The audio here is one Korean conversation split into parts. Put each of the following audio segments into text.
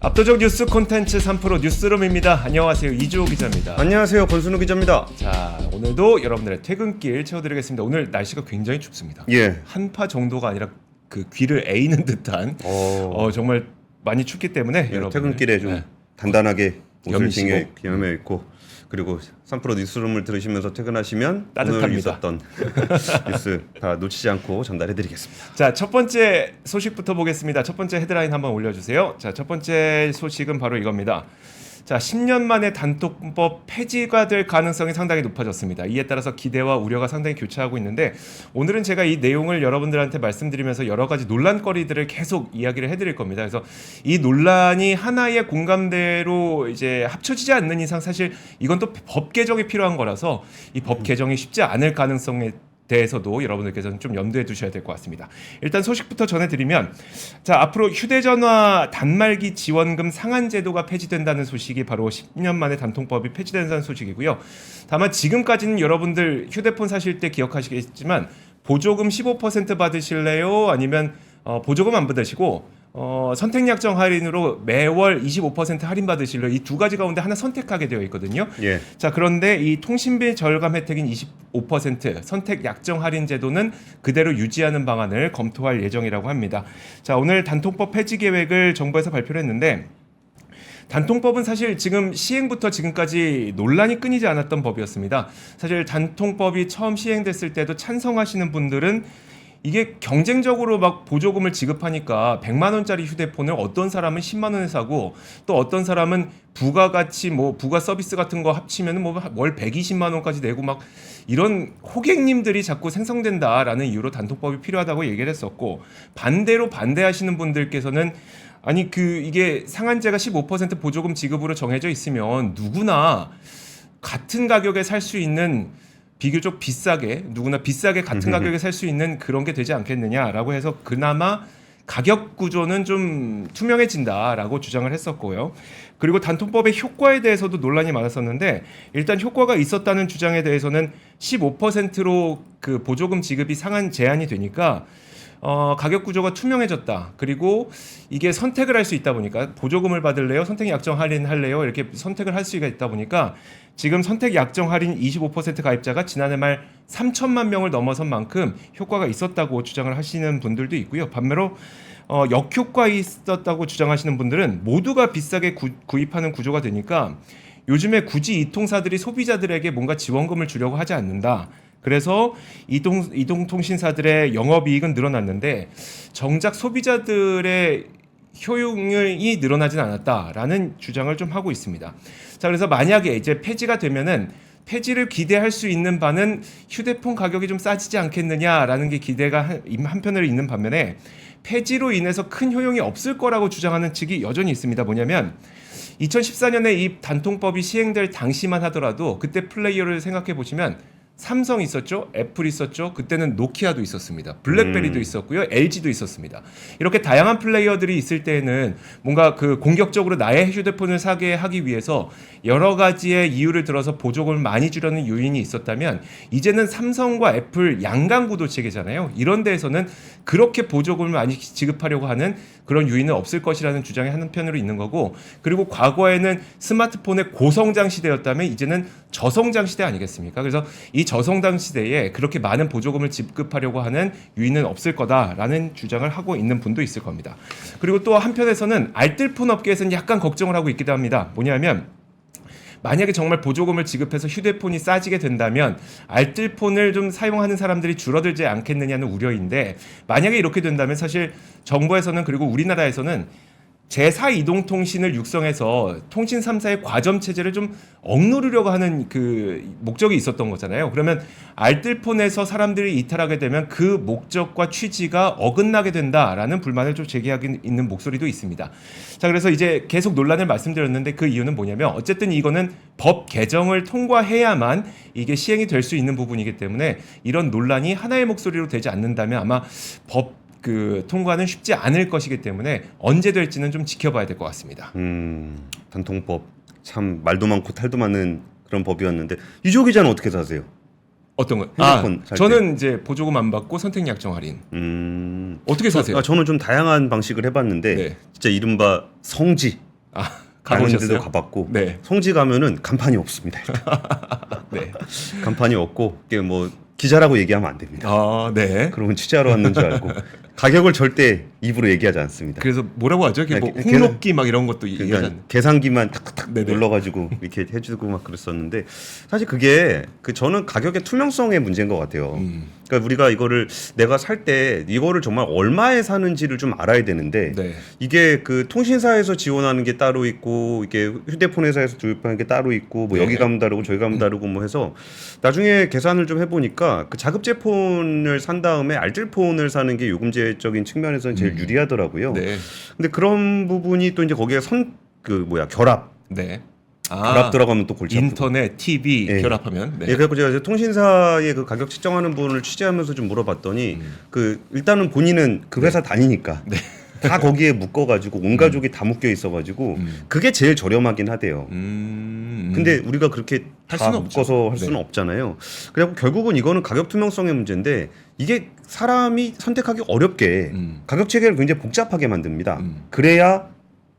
압도적 뉴스 콘텐츠 3프로 뉴스룸입니다. 안녕하세요. 이주호 기자입니다. 안녕하세요. 권순우 기자입니다. 자, 오늘도 여러분들의 퇴근길 채워드리겠습니다. 오늘 날씨가 굉장히 춥습니다. 예. 한파 정도가 아니라 그 귀를 에이는 듯한 정말 많이 춥기 때문에 예, 여러분 퇴근길에 좀 단단하게 옷을 겸이시고. 등에 겸해 입고 그리고 3프로 뉴스룸을 들으시면서 퇴근하시면 따뜻합니다. 오늘 있었던 뉴스 다 놓치지 않고 전달해드리겠습니다. 자, 첫 번째 소식부터 보겠습니다. 첫 번째 헤드라인 한번 올려주세요. 자, 첫 번째 소식은 바로 이겁니다. 자, 10년 만에 단통법 폐지가 될 가능성이 상당히 높아졌습니다. 이에 따라서 기대와 우려가 상당히 교차하고 있는데 오늘은 제가 이 내용을 여러분들한테 말씀드리면서 여러 가지 논란거리들을 계속 이야기를 해드릴 겁니다. 그래서 이 논란이 하나의 공감대로 이제 합쳐지지 않는 이상 사실 이건 또 법 개정이 필요한 거라서 이 법 개정이 쉽지 않을 가능성에 대해서도 여러분들께서는 좀 염두에 두셔야 될 것 같습니다. 일단 소식부터 전해드리면 자, 앞으로 휴대전화 단말기 지원금 상한 제도가 폐지된다는 소식이 바로 10년 만에 단통법이 폐지된다는 소식이고요. 다만 지금까지는 여러분들 휴대폰 사실 때 기억하시겠지만 보조금 15% 받으실래요? 아니면 보조금 안 받으시고 선택약정 할인으로 매월 25% 할인 받으실래요? 이 두 가지 가운데 하나 선택하게 되어 있거든요. 예. 자, 그런데 이 통신비 절감 혜택인 25% 선택 약정 할인 제도는 그대로 유지하는 방안을 검토할 예정이라고 합니다. 자, 오늘 단통법 폐지 계획을 정부에서 발표를 했는데 단통법은 사실 지금 시행부터 지금까지 논란이 끊이지 않았던 법이었습니다. 사실 단통법이 처음 시행됐을 때도 찬성하시는 분들은 이게 경쟁적으로 막 보조금을 지급하니까 100만 원짜리 휴대폰을 어떤 사람은 10만 원에 사고 또 어떤 사람은 부가가치 부가 서비스 같은 거 합치면 월 120만 원까지 내고 막 이런 호객님들이 자꾸 생성된다라는 이유로 단통법이 필요하다고 얘기를 했었고 반대로 반대하시는 분들께서는 아니 이게 상한제가 15% 보조금 지급으로 정해져 있으면 누구나 같은 가격에 살 수 있는 비교적 비싸게 누구나 비싸게 같은 가격에 살 수 있는 그런 게 되지 않겠느냐라고 해서 그나마 가격 구조는 좀 투명해진다라고 주장을 했었고요. 그리고 단통법의 효과에 대해서도 논란이 많았었는데 일단 효과가 있었다는 주장에 대해서는 15%로 그 보조금 지급이 상한 제한이 되니까 가격 구조가 투명해졌다. 그리고 이게 선택을 할 수 있다 보니까 보조금을 받을래요? 선택 약정 할인 할래요? 이렇게 선택을 할 수가 있다 보니까 지금 선택 약정 할인 25% 가입자가 지난해 말 3천만 명을 넘어선 만큼 효과가 있었다고 주장을 하시는 분들도 있고요. 반면로 역효과 있었다고 주장하시는 분들은 모두가 비싸게 구입하는 구조가 되니까 요즘에 굳이 이 통사들이 소비자들에게 뭔가 지원금을 주려고 하지 않는다. 그래서 이동통신사들의 영업이익은 늘어났는데 정작 소비자들의 효용이 늘어나진 않았다라는 주장을 좀 하고 있습니다. 자, 그래서 만약에 이제 폐지가 되면은 폐지를 기대할 수 있는 바는 휴대폰 가격이 좀 싸지지 않겠느냐라는 게 기대가 한편으로 있는 반면에 폐지로 인해서 큰 효용이 없을 거라고 주장하는 측이 여전히 있습니다. 뭐냐면 2014년에 이 단통법이 시행될 당시만 하더라도 그때 플레이어를 생각해 보시면 삼성 있었죠, 애플 있었죠, 그때는 노키아도 있었습니다, 블랙베리도 있었고요, LG도 있었습니다. 이렇게 다양한 플레이어들이 있을 때에는 뭔가 공격적으로 나의 휴대폰을 사게 하기 위해서 여러 가지의 이유를 들어서 보조금을 많이 주려는 요인이 있었다면 이제는 삼성과 애플 양강구도 체계잖아요. 이런 데에서는 그렇게 보조금을 많이 지급하려고 하는 그런 요인은 없을 것이라는 주장이 한편으로 있는 거고, 그리고 과거에는 스마트폰의 고성장 시대였다면 이제는 저성장 시대 아니겠습니까? 그래서 이 저성장 시대에 그렇게 많은 보조금을 지급하려고 하는 유인은 없을 거다라는 주장을 하고 있는 분도 있을 겁니다. 그리고 또 한편에서는 알뜰폰 업계에서는 약간 걱정을 하고 있기도 합니다. 뭐냐면 만약에 정말 보조금을 지급해서 휴대폰이 싸지게 된다면 알뜰폰을 좀 사용하는 사람들이 줄어들지 않겠느냐는 우려인데, 만약에 이렇게 된다면 사실 정부에서는 그리고 우리나라에서는 제4 이동통신을 육성해서 통신 3사의 과점 체제를 좀 억누르려고 하는 목적이 있었던 거잖아요. 그러면 알뜰폰에서 사람들이 이탈하게 되면 그 목적과 취지가 어긋나게 된다라는 불만을 좀 제기하고 있는 목소리도 있습니다. 자, 그래서 이제 계속 논란을 말씀드렸는데 그 이유는 뭐냐면 어쨌든 이거는 법 개정을 통과해야만 이게 시행이 될 수 있는 부분이기 때문에 이런 논란이 하나의 목소리로 되지 않는다면 아마 법 통과는 쉽지 않을 것이기 때문에 언제 될지는 좀 지켜봐야 될 것 같습니다. 단통법 참 말도 많고 탈도 많은 그런 법이었는데 이조 기자는 어떻게 사세요? 어떤 거? 핸드폰 살 저는 이제 보조금 안 받고 선택 약정 할인. 어떻게 사세요? 저는 좀 다양한 방식을 해봤는데 네. 진짜 이른바 성지 가는 데도 가보셨어요? 가봤고 네. 성지 가면은 간판이 없습니다. 네. 간판이 없고 이게 뭐 기자라고 얘기하면 안 됩니다. 아, 네. 그러면 취재하러 왔는 줄 알고 가격을 절대 입으로 얘기하지 않습니다. 그래서 뭐라고 하죠? 이게 뭐 네, 홍록기 막 이런 것도 얘기하지 그러니까 않나요? 계산기만 탁탁탁 네네. 눌러가지고 이렇게 해주고 막 그랬었는데 사실 그게 저는 가격의 투명성의 문제인 것 같아요. 그러니까 우리가 이거를 내가 살 때 이거를 정말 얼마에 사는지를 좀 알아야 되는데 네. 이게 그 통신사에서 지원하는 게 따로 있고 이게 휴대폰 회사에서 도입하는 게 따로 있고 뭐 네. 여기 가면 다르고 저기 가면 다르고 뭐 해서 나중에 계산을 좀 해보니까 그 자급제 폰을 산 다음에 알뜰 폰을 사는 게 요금제적인 측면에서는 제일 유리하더라고요. 네. 근데 그런 부분이 또 이제 거기에 결합 네. 결합 들어가면 또 골치 아프고. 인터넷, TV 예. 결합하면 네. 예, 그래서 제가 이제 통신사의 그 가격 측정하는 분을 취재하면서 좀 물어봤더니 그 일단은 본인은 그 회사 다니니까 네. 다 거기에 묶어가지고 온 가족이 다 묶여 있어가지고 그게 제일 저렴하긴 하대요. 근데 우리가 그렇게 할 다 수는 없죠. 묶어서 할 네. 수는 없잖아요. 그래갖고 결국은 이거는 가격 투명성의 문제인데 이게 사람이 선택하기 어렵게 가격 체계를 굉장히 복잡하게 만듭니다. 그래야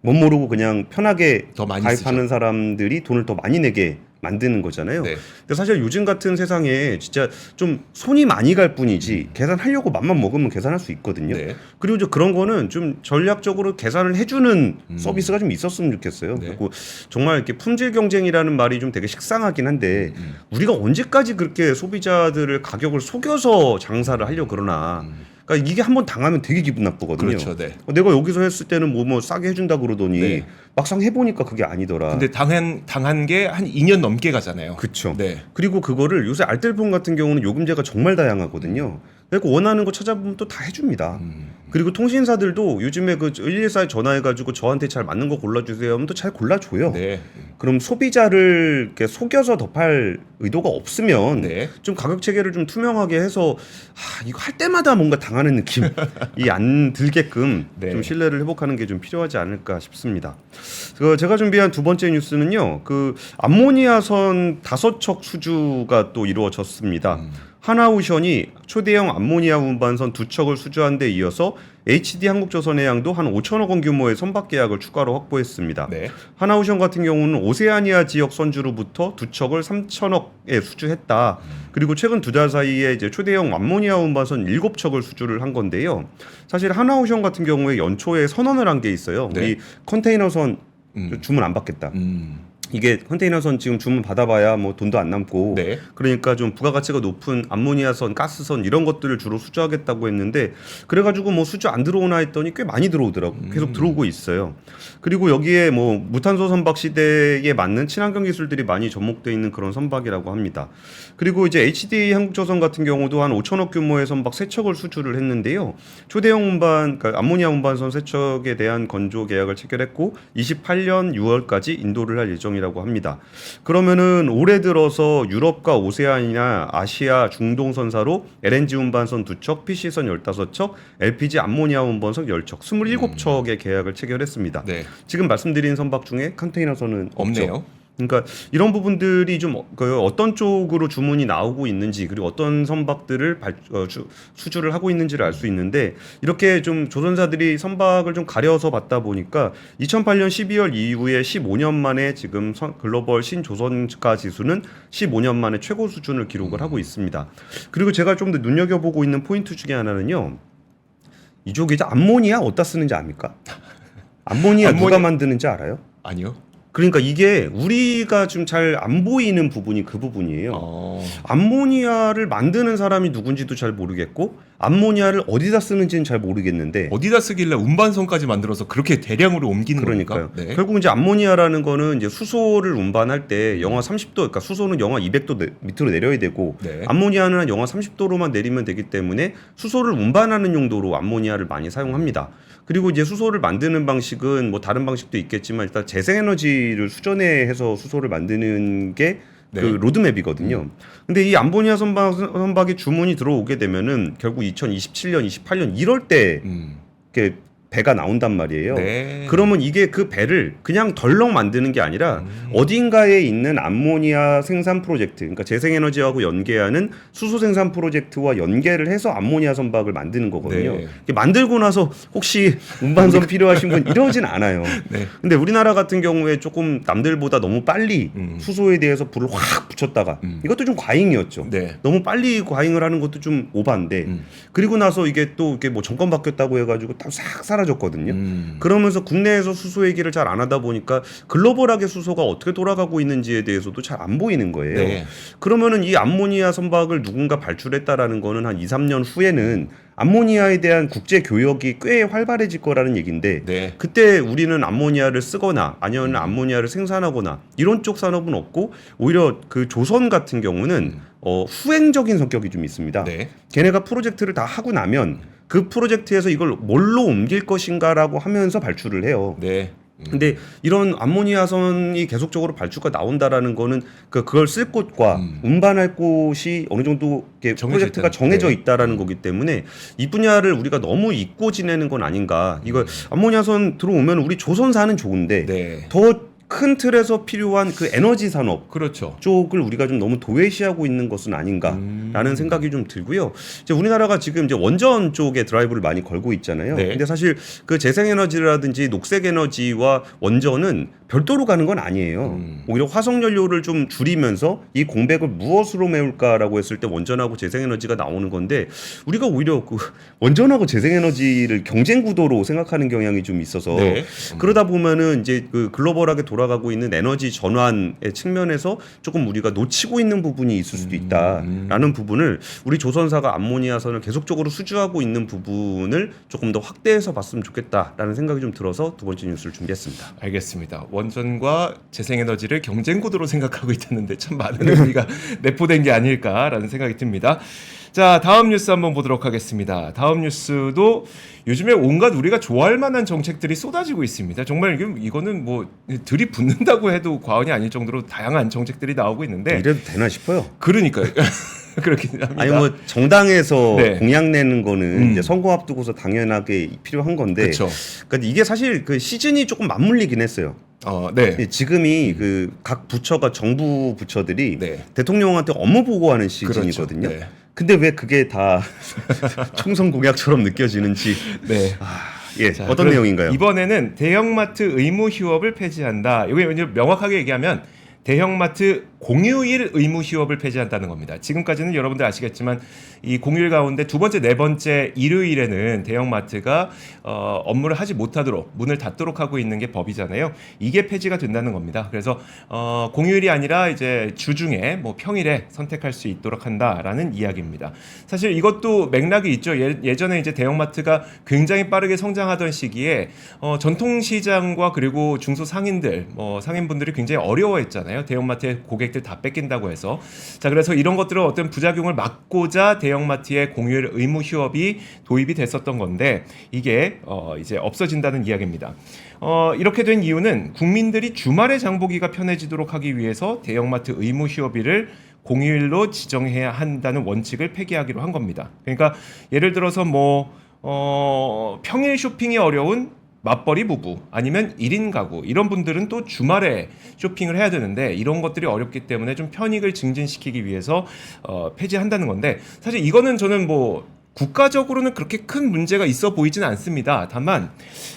못 모르고 그냥 편하게 더 많이 가입하는 쓰죠. 사람들이 돈을 더 많이 내게 만드는 거잖아요. 네. 근데 사실 요즘 같은 세상에 진짜 좀 손이 많이 갈 뿐이지 계산하려고 맘만 먹으면 계산할 수 있거든요. 네. 그리고 저 그런 거는 좀 전략적으로 계산을 해주는 서비스가 좀 있었으면 좋겠어요. 네. 그리고 정말 이렇게 품질 경쟁이라는 말이 좀 되게 식상하긴 한데 우리가 언제까지 그렇게 소비자들을 가격을 속여서 장사를 하려 그러나. 그러니까 이게 한번 당하면 되게 기분 나쁘거든요. 그렇죠. 네. 내가 여기서 했을 때는 뭐 싸게 해준다 그러더니 네. 막상 해보니까 그게 아니더라. 근데 당한 게 한 2년 넘게 가잖아요. 그쵸. 네. 그리고 그거를 요새 알뜰폰 같은 경우는 요금제가 정말 다양하거든요. 그래서 원하는 거 찾아보면 또 다 해줍니다. 그리고 통신사들도 요즘에 그 114에 전화해가지고 저한테 잘 맞는 거 골라주세요 하면 또 잘 골라줘요. 네. 그럼 소비자를 이렇게 속여서 더 팔 의도가 없으면 네. 좀 가격 체계를 좀 투명하게 해서 이거 할 때마다 뭔가 당하는 느낌이 안 들게끔 네. 좀 신뢰를 회복하는 게 좀 필요하지 않을까 싶습니다. 제가 준비한 두 번째 뉴스는요. 그 암모니아선 5척 수주가 또 이루어졌습니다. 하나오션이 초대형 암모니아 운반선 2척을 수주한 데 이어서 HD 한국조선해양도 한 5천억 원 규모의 선박 계약을 추가로 확보했습니다. 네. 하나오션 같은 경우는 오세아니아 지역 선주로부터 2척을 3천억에 수주했다. 그리고 최근 2달 사이에 이제 초대형 암모니아 운반선 7척을 수주를 한 건데요. 사실 하나오션 같은 경우에 연초에 선언을 한 게 있어요. 네. 우리 컨테이너선 주문 안 받겠다. 이게 컨테이너선 지금 주문 받아봐야 뭐 돈도 안 남고 네. 그러니까 좀 부가가치가 높은 암모니아선, 가스선 이런 것들을 주로 수주하겠다고 했는데 그래가지고 뭐 수주 안 들어오나 했더니 꽤 많이 들어오더라고. 계속 들어오고 있어요. 그리고 여기에 뭐 무탄소 선박 시대에 맞는 친환경 기술들이 많이 접목돼 있는 그런 선박이라고 합니다. 그리고 이제 HD 한국조선 같은 경우도 한 5천억 규모의 선박 3척을 수주를 했는데요. 초대형 운반, 그러니까 암모니아 운반선 3척에 대한 건조 계약을 체결했고 28년 6월까지 인도를 할 예정이라고 합니다. 그러면은 올해 들어서 유럽과 오세아니아, 아시아, 중동 선사로 LNG 운반선 2척, PC선 15척, LPG 암모니아 운반선 10척, 27척의 계약을 체결했습니다. 네. 지금 말씀드린 선박 중에 컨테이너선은 없네요. 없죠. 그러니까 이런 부분들이 좀 어떤 쪽으로 주문이 나오고 있는지 그리고 어떤 선박들을 수주를 하고 있는지를 알 수 있는데 이렇게 좀 조선사들이 선박을 좀 가려서 봤다 보니까 2008년 12월 이후에 15년 만에 지금 글로벌 신조선가 지수는 15년 만에 최고 수준을 기록을 하고 있습니다. 그리고 제가 좀 더 눈여겨보고 있는 포인트 중에 하나는요. 이쪽에 이제 암모니아 어디다 쓰는지 압니까? 암모니아 누가 만드는지 알아요? 아니요. 그러니까 이게 우리가 좀 잘 안 보이는 부분이 그 부분이에요. 암모니아를 만드는 사람이 누군지도 잘 모르겠고 암모니아를 어디다 쓰는지는 잘 모르겠는데 어디다 쓰길래 운반선까지 만들어서 그렇게 대량으로 옮기는 그러니까요. 겁니까? 네. 결국 이제 암모니아라는 거는 이제 수소를 운반할 때 영하 30도, 그러니까 수소는 영하 200도 밑으로 내려야 되고 네. 암모니아는 한 영하 30도로만 내리면 되기 때문에 수소를 운반하는 용도로 암모니아를 많이 사용합니다. 그리고 이제 수소를 만드는 방식은 뭐 다른 방식도 있겠지만 일단 재생에너지를 수전해서 수소를 만드는 게 그 네. 로드맵이거든요. 근데 이 암모니아 선박의 주문이 들어오게 되면은 결국 2027년, 28년 이럴 때 이렇게 배가 나온단 말이에요. 네. 그러면 이게 그 배를 그냥 덜렁 만드는 게 아니라 어딘가에 있는 암모니아 생산 프로젝트, 그러니까 재생에너지하고 연계하는 수소 생산 프로젝트와 연계를 해서 암모니아 선박을 만드는 거거든요. 네. 이게 만들고 나서 혹시 운반선 필요하신 분 이러진 않아요. 네. 근데 우리나라 같은 경우에 조금 남들보다 너무 빨리 수소에 대해서 불을 확 붙였다가 이것도 좀 과잉이었죠. 네. 너무 빨리 과잉을 하는 것도 좀 오반데 그리고 나서 이게 또 이게 뭐 정권 바뀌었다고 해가지고 딱 싹 사라졌거든요. 그러면서 국내에서 수소 얘기를 잘 안 하다 보니까 글로벌하게 수소가 어떻게 돌아가고 있는지에 대해서도 잘 안 보이는 거예요. 네. 그러면은 이 암모니아 선박을 누군가 발출했다라는 거는 한 2, 3년 후에는 암모니아에 대한 국제 교역이 꽤 활발해질 거라는 얘기인데 네. 그때 우리는 암모니아를 쓰거나 아니면 암모니아를 생산하거나 이런 쪽 산업은 없고 오히려 그 조선 같은 경우는 후행적인 성격이 좀 있습니다. 네. 걔네가 프로젝트를 다 하고 나면 그 프로젝트에서 이걸 뭘로 옮길 것인가라고 하면서 발출을 해요. 네. 근데 이런 암모니아선이 계속적으로 발주가 나온다라는 거는 그걸 쓸 곳과 운반할 곳이 어느 정도 이렇게 정해져 프로젝트가 있다는- 정해져 네. 있다라는 거기 때문에 이 분야를 우리가 너무 잊고 지내는 건 아닌가. 이거 암모니아선 들어오면 우리 조선사는 좋은데 네. 더 큰 틀에서 필요한 그 에너지 산업 그렇죠. 쪽을 우리가 좀 너무 도외시하고 있는 것은 아닌가라는 생각이 좀 들고요. 이제 우리나라가 지금 이제 원전 쪽에 드라이브를 많이 걸고 있잖아요. 네. 근데 사실 그 재생에너지라든지 녹색에너지와 원전은 별도로 가는 건 아니에요. 오히려 화석 연료를 좀 줄이면서 이 공백을 무엇으로 메울까라고 했을 때 원전하고 재생에너지가 나오는 건데 우리가 오히려 그 원전하고 재생에너지를 경쟁 구도로 생각하는 경향이 좀 있어서 네. 그러다 보면은 이제 그 글로벌하게 돌아가고 있는 에너지 전환의 측면에서 조금 우리가 놓치고 있는 부분이 있을 수도 있다라는 부분을 우리 조선사가 암모니아선을 계속적으로 수주하고 있는 부분을 조금 더 확대해서 봤으면 좋겠다라는 생각이 좀 들어서 두 번째 뉴스를 준비했습니다. 알겠습니다. 원전과 재생에너지를 경쟁 구도로 생각하고 있다는데 참 많은 의미가 내포된 게 아닐까라는 생각이 듭니다. 자, 다음 뉴스 한번 보도록 하겠습니다. 다음 뉴스도 요즘에 온갖 우리가 좋아할 만한 정책들이 쏟아지고 있습니다. 정말 이거는 뭐 들이붓는다고 해도 과언이 아닐 정도로 다양한 정책들이 나오고 있는데 이래도 되나 싶어요. 그러니까요. 그렇긴 합니다. 아니 뭐 정당에서 네. 공약 내는 거는 이제 선거 앞두고서 당연하게 필요한 건데, 그렇죠. 그러니까 이게 사실 그 시즌이 조금 맞물리긴 했어요. 네. 지금이 그 각 부처가 정부 부처들이 네. 대통령한테 업무 보고하는 시즌이거든요. 그렇죠. 네. 근데 왜 그게 다 총선 공약처럼 느껴지는지 네. 예, 자, 어떤 그럼 내용인가요? 이번에는 대형마트 의무 휴업을 폐지한다. 이게 이제 명확하게 얘기하면 대형마트 공휴일 의무 휴업을 폐지한다는 겁니다. 지금까지는 여러분들 아시겠지만 이 공휴일 가운데 두 번째, 네 번째 일요일에는 대형마트가 업무를 하지 못하도록 문을 닫도록 하고 있는 게 법이잖아요. 이게 폐지가 된다는 겁니다. 그래서 공휴일이 아니라 이제 주중에 뭐 평일에 선택할 수 있도록 한다라는 이야기입니다. 사실 이것도 맥락이 있죠. 예전에 이제 대형마트가 굉장히 빠르게 성장하던 시기에 전통시장과 그리고 중소상인들, 상인분들이 굉장히 어려워했잖아요. 대형마트의 고객들 다 뺏긴다고 해서. 자, 그래서 이런 것들을 어떤 부작용을 막고자 대형마트의 공휴일 의무 휴업이 도입이 됐었던 건데 이게 이제 없어진다는 이야기입니다. 이렇게 된 이유는 국민들이 주말에 장보기가 편해지도록 하기 위해서 대형마트 의무 휴업일을 공휴일로 지정해야 한다는 원칙을 폐기하기로 한 겁니다. 그러니까 예를 들어서 평일 쇼핑이 어려운 맞벌이 부부 아니면 1인 가구 이런 분들은 또 주말에 쇼핑을 해야 되는데 이런 것들이 어렵기 때문에 좀 편익을 증진시키기 위해서 폐지한다는 건데 사실 이거는 저는 국가적으로는 그렇게 큰 문제가 있어 보이지는 않습니다. 다만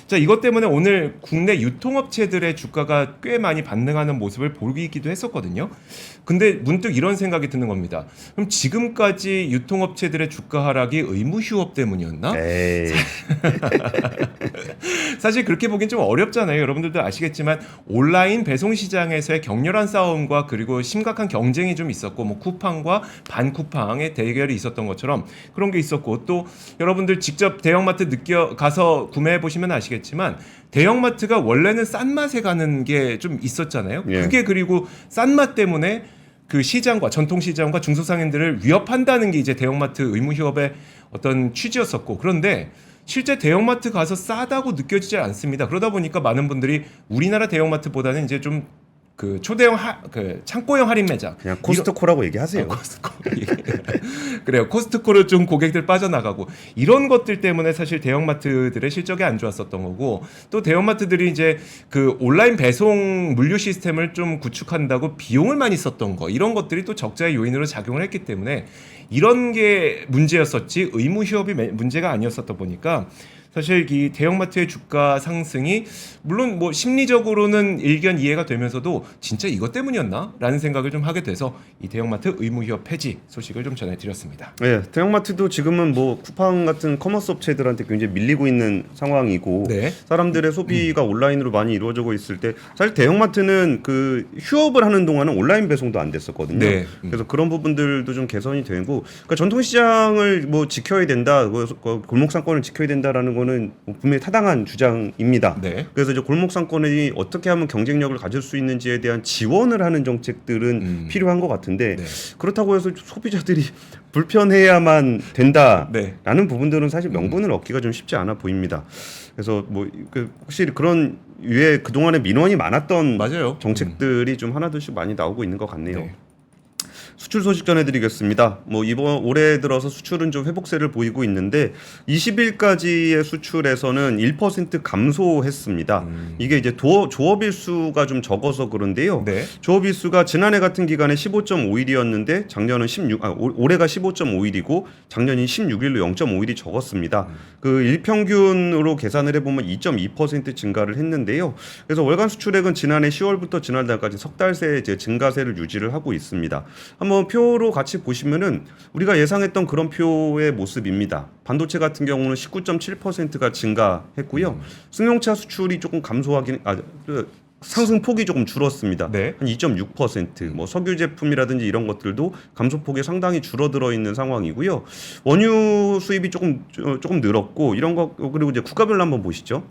자 이것 때문에 오늘 국내 유통업체들의 주가가 꽤 많이 반등하는 모습을 보이기도 했었거든요. 근데 문득 이런 생각이 드는 겁니다. 그럼 지금까지 유통업체들의 주가 하락이 의무 휴업 때문이었나? 에이. 사실 그렇게 보기엔 좀 어렵잖아요. 여러분들도 아시겠지만 온라인 배송 시장에서의 격렬한 싸움과 그리고 심각한 경쟁이 좀 있었고 쿠팡과 반쿠팡의 대결이 있었던 것처럼 그런 게 있었고 또 여러분들 직접 대형마트 가서 구매해 보시면 아시겠지만 대형마트가 원래는 싼 맛에 가는 게 좀 있었잖아요. 예. 그게 그리고 싼 맛 때문에 그 시장과 전통시장과 중소상인들을 위협한다는 게 이제 대형마트 의무 휴업의 어떤 취지였었고 그런데 실제 대형마트 가서 싸다고 느껴지지 않습니다. 그러다 보니까 많은 분들이 우리나라 대형마트보다는 이제 좀 그 초대형 그 창고형 할인 매장 그냥 코스트코라고 얘기하세요. 코스트코 그래요. 코스트코로 좀 고객들 빠져나가고 이런 것들 때문에 사실 대형마트들의 실적이 안 좋았었던 거고 또 대형마트들이 이제 그 온라인 배송 물류 시스템을 좀 구축한다고 비용을 많이 썼던 거 이런 것들이 또 적자의 요인으로 작용을 했기 때문에 이런 게 문제였었지 의무 휴업이 문제가 아니었었다 보니까 사실 이 대형마트의 주가 상승이 물론 뭐 심리적으로는 일견 이해가 되면서도 진짜 이것 때문이었나라는 생각을 좀 하게 돼서 이 대형마트 의무 휴업 폐지 소식을 좀 전해드렸습니다. 네, 대형마트도 지금은 뭐 쿠팡 같은 커머스 업체들한테 굉장히 밀리고 있는 상황이고 네. 사람들의 소비가 온라인으로 많이 이루어지고 있을 때 사실 대형마트는 그 휴업을 하는 동안은 온라인 배송도 안 됐었거든요. 네. 그래서 그런 부분들도 좀 개선이 되고 그러니까 전통시장을 뭐 지켜야 된다, 골목 상권을 지켜야 된다라는 거는 분명히 타당한 주장입니다. 네. 그래서 이제 골목 상권이 어떻게 하면 경쟁력을 가질 수 있는지에 대한 지원을 하는 정책들은 필요한 것 같은데 네. 그렇다고 해서 소비자들이 불편해야만 된다라는 네. 부분들은 사실 명분을 얻기가 좀 쉽지 않아 보입니다. 그래서 뭐 확실히 그런 유에 그 동안에 민원이 많았던 맞아요. 정책들이 좀 하나둘씩 많이 나오고 있는 것 같네요. 네. 수출 소식 전해드리겠습니다. 뭐 이번 올해 들어서 수출은 좀 회복세를 보이고 있는데 20일까지의 수출에서는 1% 감소했습니다. 이게 이제 조업일 수가 좀 적어서 그런데요. 네. 조업일 수가 지난해 같은 기간에 15.5일이었는데 작년은 올해가 15.5일이고 작년이 16일로 0.5일이 적었습니다. 그 일평균으로 계산을 해보면 2.2% 증가를 했는데요. 그래서 월간 수출액은 지난해 10월부터 지난달까지 석 달 새 증가세를 유지를 하고 있습니다. 한번 표로 같이 보시면은 우리가 예상했던 그런 표의 모습입니다. 반도체 같은 경우는 19.7%가 증가했고요. 승용차 수출이 조금 상승 폭이 조금 줄었습니다. 네. 한 2.6%. 뭐 석유 제품이라든지 이런 것들도 감소폭이 상당히 줄어들어 있는 상황이고요. 원유 수입이 조금 늘었고 이런 거 그리고 이제 국가별로 한번 보시죠.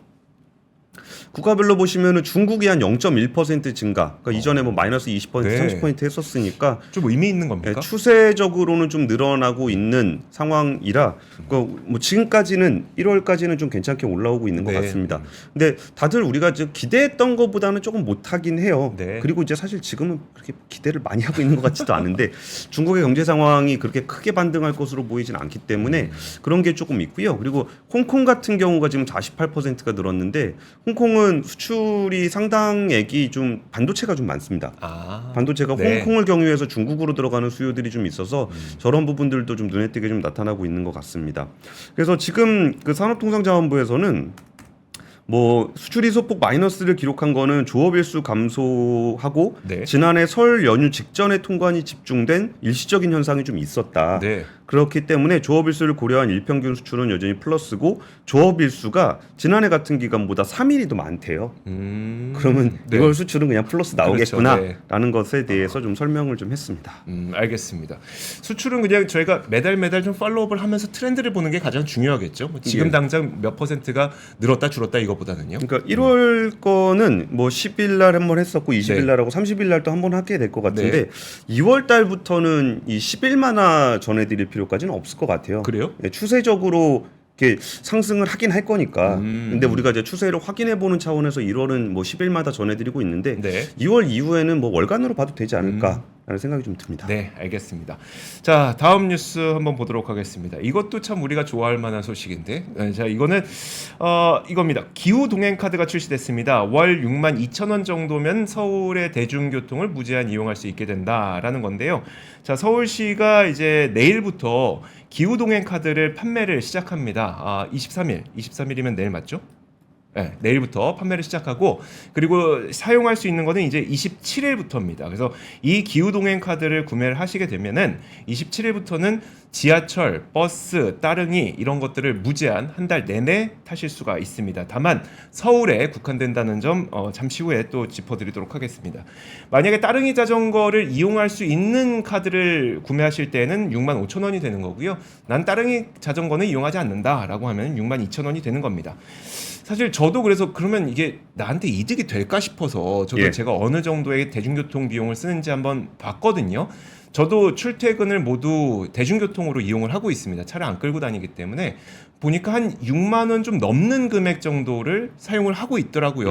국가별로 보시면은 중국이 한 0.1% 증가. 그러니까 이전에 뭐 마이너스 20%, 네. 30% 했었으니까 좀 의미 있는 겁니까? 네, 추세적으로는 좀 늘어나고 있는 상황이라 뭐 지금까지는 1월까지는 좀 괜찮게 올라오고 있는 것 네. 같습니다. 근데 다들 우리가 지금 기대했던 것보다는 조금 못하긴 해요. 네. 그리고 이제 사실 지금은 그렇게 기대를 많이 하고 있는 것 같지도 않은데 중국의 경제 상황이 그렇게 크게 반등할 것으로 보이진 않기 때문에 그런 게 조금 있고요. 그리고 홍콩 같은 경우가 지금 48%가 늘었는데 홍콩은 수출이 상당액이 좀 반도체가 좀 많습니다. 반도체가 네. 홍콩을 경유해서 중국으로 들어가는 수요들이 좀 있어서 저런 부분들도 좀 눈에 띄게 좀 나타나고 있는 것 같습니다. 그래서 지금 그 산업통상자원부에서는 뭐 수출이 소폭 마이너스를 기록한 거는 조업일수 감소하고 네. 지난해 설 연휴 직전에 통관이 집중된 일시적인 현상이 좀 있었다. 네. 그렇기 때문에 조업일수를 고려한 일평균 수출은 여전히 플러스고 조업일수가 지난해 같은 기간보다 3일이 더 많대요. 그러면 네. 이걸 수출은 그냥 플러스 나오겠구나라는 그렇죠. 네. 것에 대해서 좀 설명을 좀 했습니다. 알겠습니다. 수출은 그냥 저희가 매달 좀 팔로우업을 하면서 트렌드를 보는 게 가장 중요하겠죠. 뭐 지금 예. 당장 몇 %가 늘었다 줄었다 이거보다는요. 그러니까 1월 거는 뭐 10일 날 한 번 했었고 20일 네. 날하고 30일 날 또 한 번 하게 될 것 같은데 2월 달부터는 이 10일마나 전해드릴 필요까지는 없을 것 같아요. 그래요? 예, 추세적으로 이렇게 상승을 하긴 할 거니까. 근데 우리가 이제 추세를 확인해 보는 차원에서 1월은 뭐 10일마다 전해드리고 있는데 네. 2월 이후에는 뭐 월간으로 봐도 되지 않을까라는 생각이 좀 듭니다. 네, 알겠습니다. 자, 다음 뉴스 한번 보도록 하겠습니다. 이것도 참 우리가 좋아할 만한 소식인데, 자, 이거는 이겁니다. 기후 동행 카드가 출시됐습니다. 월 62,000원 정도면 서울의 대중교통을 무제한 이용할 수 있게 된다라는 건데요. 자, 서울시가 이제 내일부터 기후 동행 카드를 판매를 시작합니다. 23일이면 내일 맞죠? 네, 내일부터 판매를 시작하고 그리고 사용할 수 있는 거는 이제 27일부터입니다. 그래서 이 기후동행 카드를 구매를 하시게 되면은 27일부터는 지하철, 버스, 따릉이 이런 것들을 무제한 한 달 내내 타실 수가 있습니다. 다만 서울에 국한된다는 점 잠시 후에 또 짚어드리도록 하겠습니다. 만약에 따릉이 자전거를 이용할 수 있는 카드를 구매하실 때는 65,000원이 되는 거고요. 난 따릉이 자전거는 이용하지 않는다라고 하면 62,000원이 되는 겁니다. 사실 저도 그래서 그러면 이게 나한테 이득이 될까 싶어서 저도 예. 제가 어느 정도의 대중교통 비용을 쓰는지 한번 봤거든요. 저도 출퇴근을 모두 대중교통으로 이용을 하고 있습니다. 차를 안 끌고 다니기 때문에 보니까 한 6만 원 좀 넘는 금액 정도를 사용을 하고 있더라고요.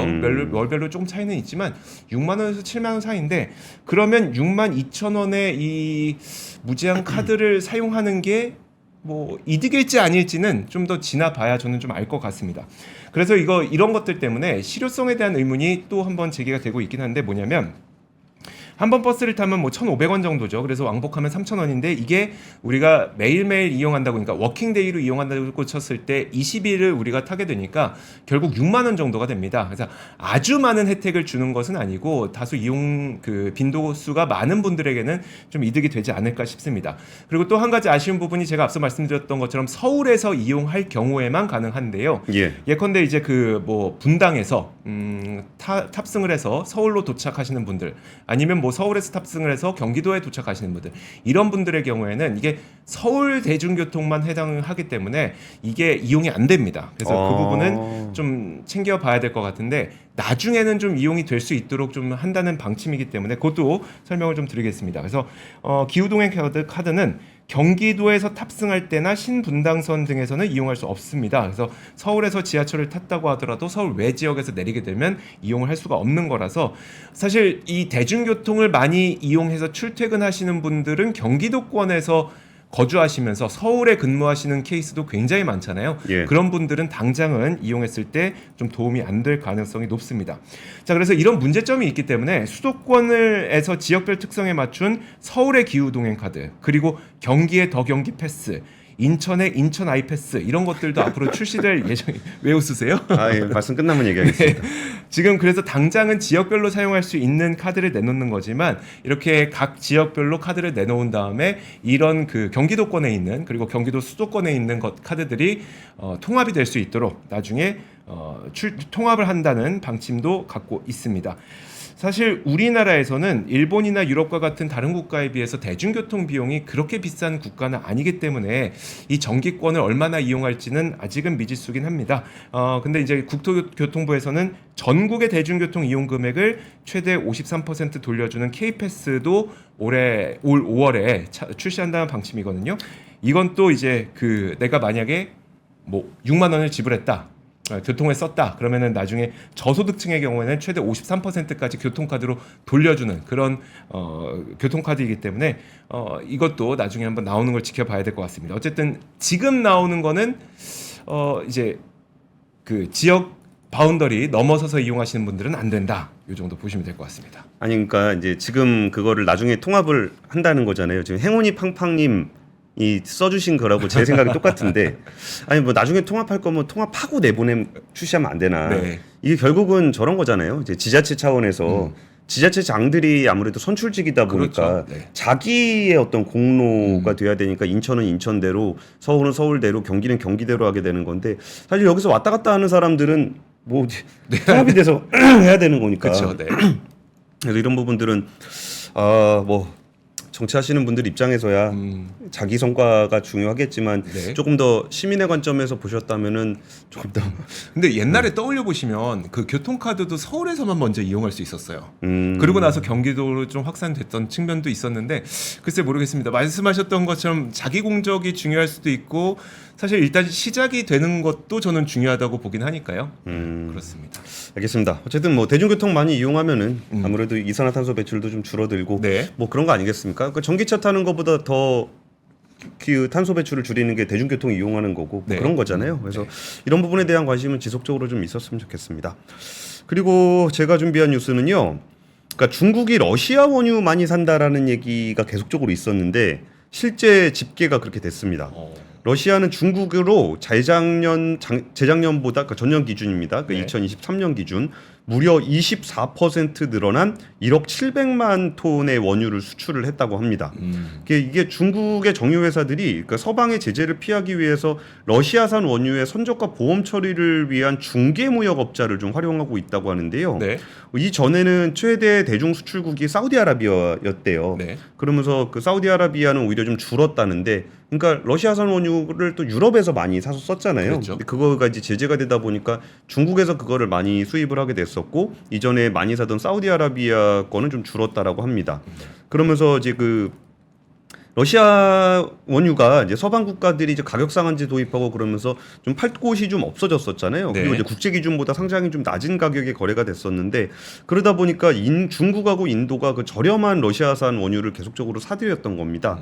월별로 조금 차이는 있지만 6만 원에서 7만 원 사이인데 그러면 6만 2천 원의 이 무제한 카드를 사용하는 게 뭐 이득일지 아닐지는 좀 더 지나봐야 저는 좀 알 것 같습니다. 그래서 이런 것들 때문에 실효성에 대한 의문이 또 한번 제기가 되고 있긴 한데 뭐냐면 한 번 버스를 타면 뭐 1,500원 정도죠. 그래서 왕복하면 3,000원인데 이게 우리가 매일매일 이용한다고 그러니까 워킹데이로 이용한다고 쳤을 때 20일을 우리가 타게 되니까 결국 6만 원 정도가 됩니다. 그래서 아주 많은 혜택을 주는 것은 아니고 다소 이용 그 빈도수가 많은 분들에게는 좀 이득이 되지 않을까 싶습니다. 그리고 또 한 가지 아쉬운 부분이 제가 앞서 말씀드렸던 것처럼 서울에서 이용할 경우에만 가능한데요. 예컨대 이제 그 뭐 분당에서 탑승을 해서 서울로 도착하시는 분들 아니면 뭐 서울에서 탑승을 해서 경기도에 도착하시는 분들 이런 분들의 경우에는 이게 서울 대중교통만 해당하기 때문에 이게 이용이 안 됩니다. 그래서 그 부분은 좀 챙겨봐야 될 것 같은데 나중에는 좀 이용이 될 수 있도록 좀 한다는 방침이기 때문에 그것도 설명을 좀 드리겠습니다. 그래서 기후동행 카드는 경기도에서 탑승할 때나 신분당선 등에서는 이용할 수 없습니다. 그래서 서울에서 지하철을 탔다고 하더라도 서울 외 지역에서 내리게 되면 이용을 할 수가 없는 거라서 사실 이 대중교통을 많이 이용해서 출퇴근하시는 분들은 경기도권에서 거주하시면서 서울에 근무하시는 케이스도 굉장히 많잖아요. 그런 분들은 당장은 이용했을 때 좀 도움이 안 될 가능성이 높습니다. 자, 그래서 이런 문제점이 있기 때문에 수도권에서 지역별 특성에 맞춘 서울의 기후동행 카드 그리고 경기의 더 경기 패스 인천의 인천 아이패스 이런 것들도 앞으로 출시될 예정이 왜 웃으세요? 예, 말씀 끝나면 얘기하겠습니다. 네. 지금 그래서 당장은 지역별로 사용할 수 있는 카드를 내놓는 거지만 이렇게 각 지역별로 카드를 내놓은 다음에 이런 그 경기도권에 있는 그리고 경기도 수도권에 있는 카드들이 통합이 될 수 있도록 나중에 통합을 한다는 방침도 갖고 있습니다. 사실 우리나라에서는 일본이나 유럽과 같은 다른 국가에 비해서 대중교통 비용이 그렇게 비싼 국가는 아니기 때문에 이 정기권을 얼마나 이용할지는 아직은 미지수긴 합니다. 근데 이제 국토교통부에서는 전국의 대중교통 이용 금액을 최대 53% 돌려주는 K패스도 올 5월에 출시한다는 방침이거든요. 이건 또 이제 그 내가 만약에 뭐 6만 원을 지불했다. 교통에 썼다. 그러면은 나중에 저소득층의 경우에는 최대 53%까지 교통카드로 돌려주는 그런 교통카드이기 때문에 이것도 나중에 한번 나오는 걸 지켜봐야 될 것 같습니다. 어쨌든 지금 나오는 거는 이제 그 지역 바운더리 넘어서서 이용하시는 분들은 안 된다. 이 정도 보시면 될 것 같습니다. 아니 그러니까 이제 지금 그거를 나중에 통합을 한다는 거잖아요. 지금 행운이 팡팡님 이 써주신 거라고 제 생각이 똑같은데 아니 뭐 나중에 통합할 거면 통합하고 출시하면 안 되나. 이게 결국은 저런 거잖아요. 이제 지자체 차원에서 지자체 장들이 아무래도 선출직이다 보니까 자기의 어떤 공로가 돼야 되니까 인천은 인천대로 서울은 서울대로 경기는 경기대로 하게 되는 건데 사실 여기서 왔다 갔다 하는 사람들은 뭐 통합이 돼서 해야 되는 거니까. 그렇죠. 그래서 이런 부분들은 뭐 정치하시는 분들 입장에서야 자기 성과가 중요하겠지만 조금 더 시민의 관점에서 보셨다면은 조금 더. 근데 옛날에 떠올려 보시면 그 교통카드도 서울에서만 먼저 이용할 수 있었어요. 그러고 나서 경기도로 좀 확산됐던 측면도 있었는데 글쎄 모르겠습니다. 말씀하셨던 것처럼 자기 공적이 중요할 수도 있고 사실 일단 시작이 되는 것도 저는 중요하다고 보긴 하니까요. 그렇습니다. 알겠습니다. 어쨌든 뭐 대중교통 많이 이용하면은 아무래도 이산화탄소 배출도 좀 줄어들고 뭐 그런 거 아니겠습니까? 그 전기차 타는 것보다 더 그 탄소 배출을 줄이는 게 대중교통 이용하는 거고 뭐 그런 거잖아요. 그래서 이런 부분에 대한 관심은 지속적으로 좀 있었으면 좋겠습니다. 그리고 제가 준비한 뉴스는요. 그러니까 중국이 러시아 원유 많이 산다라는 얘기가 계속적으로 있었는데 실제 집계가 그렇게 됐습니다. 러시아는 중국으로 재작년보다 그러니까 전년 기준입니다. 그러니까 2023년 기준 무려 24% 늘어난 1억 700만 톤의 원유를 수출을 했다고 합니다. 이게 중국의 정유 회사들이 그러니까 서방의 제재를 피하기 위해서 러시아산 원유의 선적과 보험 처리를 위한 중개 무역업자를 좀 활용하고 있다고 하는데요. 이전에는 최대 대중 수출국이 사우디아라비아였대요. 그러면서 그 사우디아라비아는 오히려 좀 줄었다는데 그러니까 러시아산 원유를 또 유럽에서 많이 사서 썼잖아요. 그렇죠. 그거가 이제 제재가 되다 보니까 중국에서 그거를 많이 수입을 하게 됐었고 이전에 많이 사던 사우디아라비아 거는 좀 줄었다라고 합니다. 그러면서 이제 그 러시아 원유가 이제 서방 국가들이 이제 가격 상한제 도입하고 그러면서 좀 팔 곳이 좀 없어졌었잖아요. 네. 그리고 이제 국제 기준보다 상당히 좀 낮은 가격에 거래가 됐었는데 그러다 보니까 중국하고 인도가 그 저렴한 러시아산 원유를 계속적으로 사들였던 겁니다.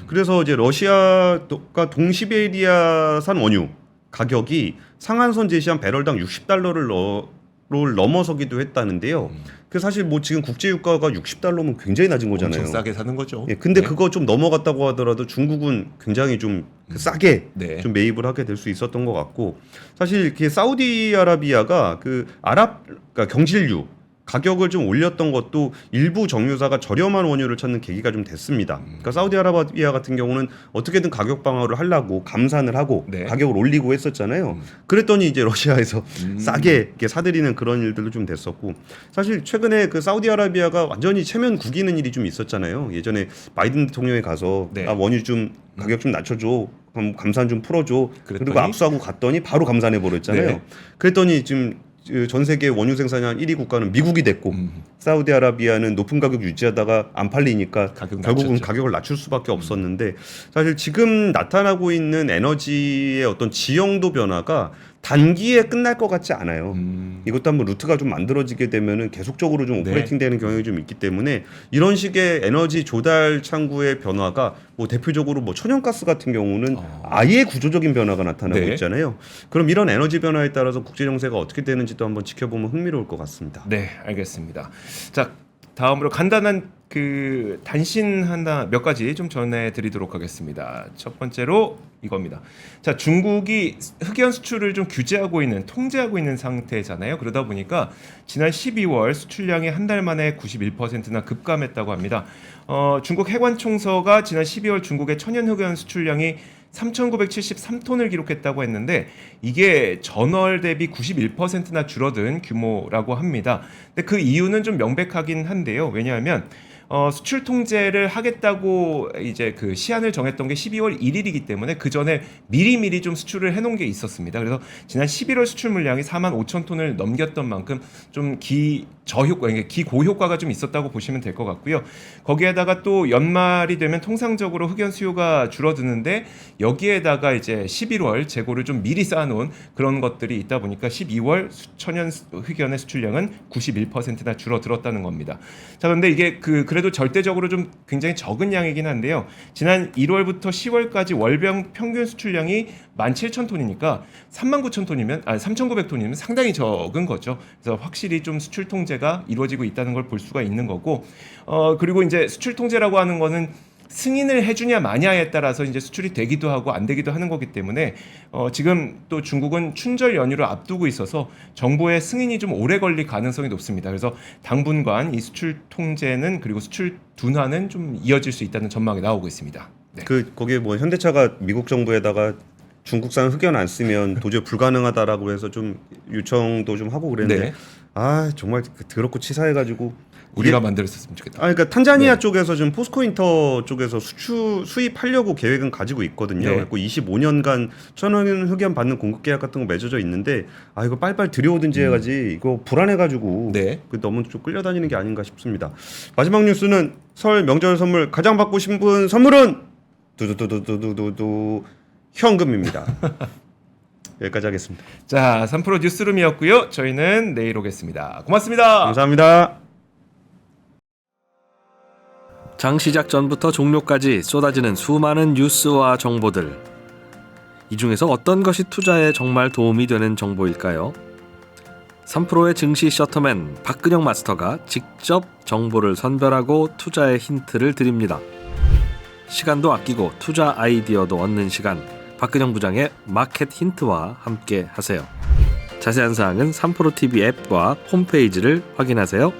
그래서 이제 러시아가 동시베리아산 원유 가격이 상한선 제시한 배럴당 60달러를 넘어서기도 했다는데요. 그 사실 뭐 지금 국제 유가가 60달러면 굉장히 낮은 거잖아요. 엄청 싸게 사는 거죠. 예, 근데 네. 그거 좀 넘어갔다고 하더라도 중국은 굉장히 좀 싸게 네. 좀 매입을 하게 될 수 있었던 것 같고 사실 이렇게 사우디아라비아가 그러니까 경질유 가격을 좀 올렸던 것도 일부 정유사가 저렴한 원유를 찾는 계기가 좀 됐습니다. 그러니까 사우디아라비아 같은 경우는 어떻게든 가격 방어를 하려고 감산을 하고 네. 가격을 올리고 했었잖아요. 그랬더니 이제 러시아에서 싸게 이렇게 사들이는 그런 일들도 좀 됐었고 사실 최근에 그 사우디아라비아가 완전히 체면 구기는 일이 좀 있었잖아요. 예전에 바이든 대통령이 가서 네. 원유 좀 가격 좀 낮춰줘. 감산 좀 풀어줘. 그리고 그랬더니? 압수하고 갔더니 바로 감산해 버렸잖아요. 네. 그랬더니 지금 전 세계 원유 생산량 1위 국가는 미국이 됐고 사우디아라비아는 높은 가격 유지하다가 안 팔리니까 결국은 낮췄죠. 가격을 낮출 수밖에 없었는데 사실 지금 나타나고 있는 에너지의 어떤 지형도 변화가 단기에 끝날 것 같지 않아요. 이것도 한번 루트가 좀 만들어지게 되면은 계속적으로 좀 네. 오퍼레이팅되는 경향이 좀 있기 때문에 이런 식의 에너지 조달 창구의 변화가 뭐 대표적으로 뭐 천연가스 같은 경우는 아예 구조적인 변화가 나타나고 네. 있잖아요. 그럼 이런 에너지 변화에 따라서 국제 정세가 어떻게 되는지도 한번 지켜보면 흥미로울 것 같습니다. 네, 알겠습니다. 자, 다음으로 간단한 그 단신 하나 몇 가지 좀 전해드리도록 하겠습니다. 첫 번째로 이겁니다. 자, 중국이 흑연 수출을 좀 규제하고 있는, 통제하고 있는 상태잖아요. 그러다 보니까 지난 12월 수출량이 한 달 만에 91%나 급감했다고 합니다. 중국 해관총서가 지난 12월 중국의 천연 흑연 수출량이 3,973톤을 기록했다고 했는데 이게 전월 대비 91%나 줄어든 규모라고 합니다. 근데 그 이유는 좀 명백하긴 한데요. 왜냐하면 수출 통제를 하겠다고 이제 그 시한을 정했던 게 12월 1일이기 때문에 그 전에 미리미리 좀 수출을 해놓은 게 있었습니다. 그래서 지난 11월 수출 물량이 45,000톤을 넘겼던 만큼 좀 기고효과가 좀 있었다고 보시면 될 것 같고요. 거기에다가 또 연말이 되면 통상적으로 흑연 수요가 줄어드는데 여기에다가 이제 11월 재고를 좀 미리 쌓아놓은 그런 것들이 있다 보니까 12월 천연 흑연의 수출량은 91%나 줄어들었다는 겁니다. 자, 그런데 이게 그래도 절대적으로 좀 굉장히 적은 양이긴 한데요. 지난 1월부터 10월까지 월병 평균 수출량이 17,000톤이니까 39,000톤이면 3,900톤이면 상당히 적은 거죠. 그래서 확실히 좀 수출 통제가 이루어지고 있다는 걸 볼 수가 있는 거고, 그리고 이제 수출 통제라고 하는 거는 승인을 해주냐 마냐에 따라서 이제 수출이 되기도 하고 안 되기도 하는 거기 때문에 지금 또 중국은 춘절 연휴를 앞두고 있어서 정부의 승인이 좀 오래 걸릴 가능성이 높습니다. 그래서 당분간 이 수출 통제는 그리고 수출 둔화는 좀 이어질 수 있다는 전망이 나오고 있습니다. 네. 거기에 뭐 현대차가 미국 정부에다가 중국산 흑연 안 쓰면 도저히 불가능하다라고 해서 좀 요청도 좀 하고 그랬는데 네. 정말 더럽고 치사해가지고 우리가 만들었으면 좋겠다. 그러니까 탄자니아 네. 쪽에서 지금 포스코인터 쪽에서 수입하려고 계획은 가지고 있거든요. 네. 그리고 25년간 천연 흑연 받는 공급 계약 같은 거 맺어져 있는데 이거 빨리빨리 들여오든지 해가지 이거 불안해가지고 네. 너무 좀 끌려다니는 게 아닌가 싶습니다. 마지막 뉴스는 설 명절 선물 가장 받고 싶은 선물은 두두두두두두두 현금입니다. 여기까지 하겠습니다. 자, 3프로 뉴스룸이었고요. 저희는 내일 오겠습니다. 고맙습니다. 감사합니다. 장 시작 전부터 종료까지 쏟아지는 수많은 뉴스와 정보들. 이 중에서 어떤 것이 투자에 정말 도움이 되는 정보일까요? 3프로의 증시 셔터맨 박근영 마스터가 직접 정보를 선별하고 투자의 힌트를 드립니다. 시간도 아끼고 투자 아이디어도 얻는 시간, 박근영 부장의 마켓 힌트와 함께 하세요. 자세한 사항은 3프로 TV 앱과 홈페이지를 확인하세요.